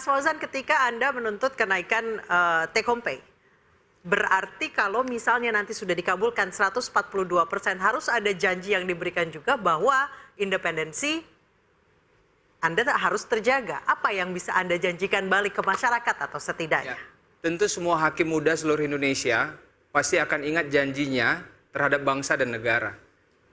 Mas Fauzan, ketika Anda menuntut kenaikan take home pay, berarti kalau misalnya nanti sudah dikabulkan 142%, harus ada janji yang diberikan juga bahwa independensi Anda harus terjaga. Apa yang bisa Anda janjikan balik ke masyarakat atau setidaknya? Ya, tentu semua hakim muda seluruh Indonesia pasti akan ingat janjinya terhadap bangsa dan negara.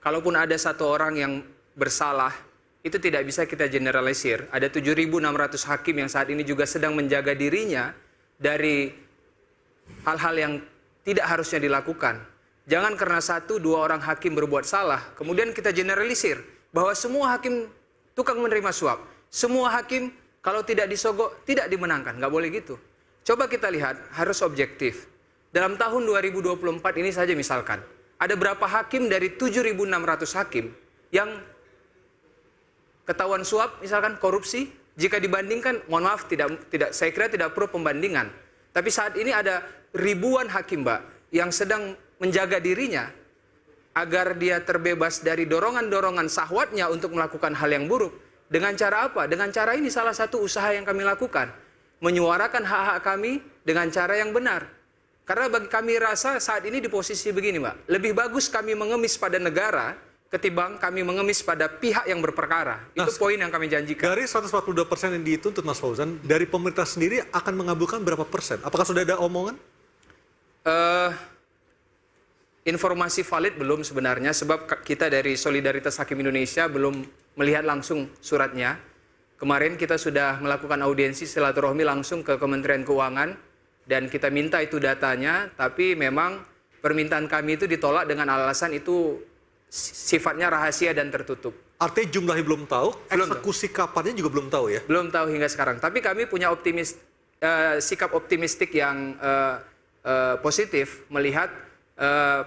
Kalaupun ada satu orang yang bersalah, itu tidak bisa kita generalisir. Ada 7.600 hakim yang saat ini juga sedang menjaga dirinya dari hal-hal yang tidak harusnya dilakukan. Jangan karena 1-2 orang hakim berbuat salah, kemudian kita generalisir bahwa semua hakim tukang menerima suap. Semua hakim kalau tidak disogok, tidak dimenangkan. Nggak boleh gitu. Coba kita lihat, harus objektif. Dalam tahun 2024 ini saja misalkan, ada berapa hakim dari 7.600 hakim yang ketahuan suap, misalkan korupsi, jika dibandingkan, mohon maaf, saya kira tidak perlu pembandingan. Tapi saat ini ada ribuan hakim, Mbak, yang sedang menjaga dirinya agar dia terbebas dari dorongan-dorongan syahwatnya untuk melakukan hal yang buruk. Dengan cara apa? Dengan cara ini salah satu usaha yang kami lakukan. Menyuarakan hak-hak kami dengan cara yang benar. Karena bagi kami rasa saat ini di posisi begini, Mbak. Lebih bagus kami mengemis pada negara ketimbang kami mengemis pada pihak yang berperkara. Itu poin yang kami janjikan. Dari 142% yang dituntut, Mas Fauzan, dari pemerintah sendiri akan mengabulkan berapa persen? Apakah sudah ada omongan? Informasi valid belum sebenarnya, sebab kita dari Solidaritas Hakim Indonesia belum melihat langsung suratnya. Kemarin kita sudah melakukan audiensi silaturahmi langsung ke Kementerian Keuangan, dan kita minta itu datanya, tapi memang permintaan kami itu ditolak dengan alasan itu sifatnya rahasia dan tertutup. Artinya jumlahnya belum tahu, eksekusi kapannya juga belum tahu ya? Belum tahu hingga sekarang. Tapi kami punya sikap optimistik yang positif melihat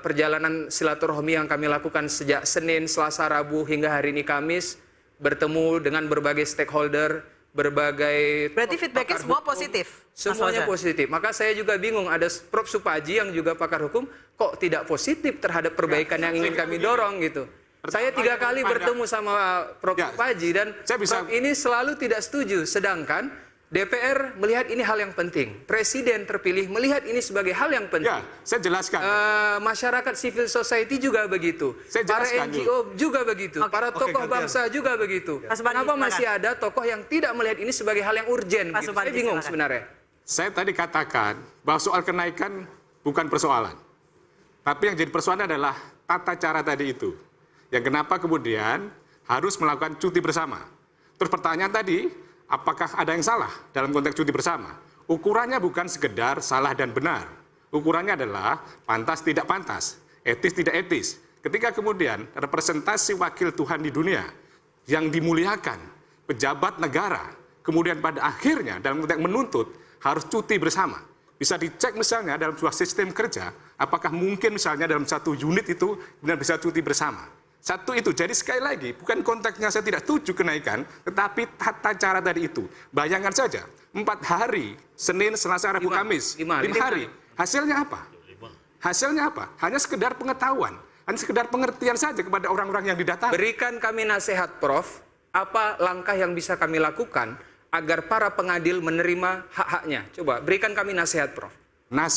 perjalanan silaturahmi yang kami lakukan sejak Senin, Selasa, Rabu hingga hari ini Kamis, bertemu dengan berbagai stakeholder, berbagai... Berarti feedbacknya semua positif? Semuanya positif. Maka saya juga bingung, ada Prof. Supaji yang juga pakar hukum, kok tidak positif terhadap perbaikan yang ingin kami dorong gitu. Saya 3 kali bertemu sama Prof. Supaji dan Prof. ini selalu tidak setuju. Sedangkan DPR melihat ini hal yang penting. Presiden terpilih melihat ini sebagai hal yang penting. Ya, saya jelaskan. Masyarakat civil society juga begitu. Para NGO juga begitu. Para tokoh bangsa juga begitu. Kenapa masih ada tokoh yang tidak melihat ini sebagai hal yang urgen? Gitu. Saya bingung sebenarnya. Saya tadi katakan bahwa soal kenaikan bukan persoalan. Tapi yang jadi persoalan adalah tata cara tadi itu. Yang kenapa kemudian harus melakukan cuti bersama. Terus pertanyaan tadi, apakah ada yang salah dalam konteks cuti bersama? Ukurannya bukan sekedar salah dan benar. Ukurannya adalah pantas tidak pantas, etis tidak etis. Ketika kemudian representasi wakil Tuhan di dunia yang dimuliakan, pejabat negara, kemudian pada akhirnya dalam konteks menuntut harus cuti bersama. Bisa dicek misalnya dalam sebuah sistem kerja, apakah mungkin misalnya dalam satu unit itu benar bisa cuti bersama. Satu itu, jadi sekali lagi, bukan konteksnya saya tidak setuju kenaikan, tetapi tata cara tadi itu. Bayangkan saja, 4 hari, Senin, Selasa, Rabu, Kamis, 5 hari. Hasilnya apa? Hasilnya apa? Hanya sekedar pengetahuan, hanya sekedar pengertian saja kepada orang-orang yang didatangi. Berikan kami nasihat, Prof. Apa langkah yang bisa kami lakukan agar para pengadil menerima hak-haknya? Coba, berikan kami nasihat, Prof.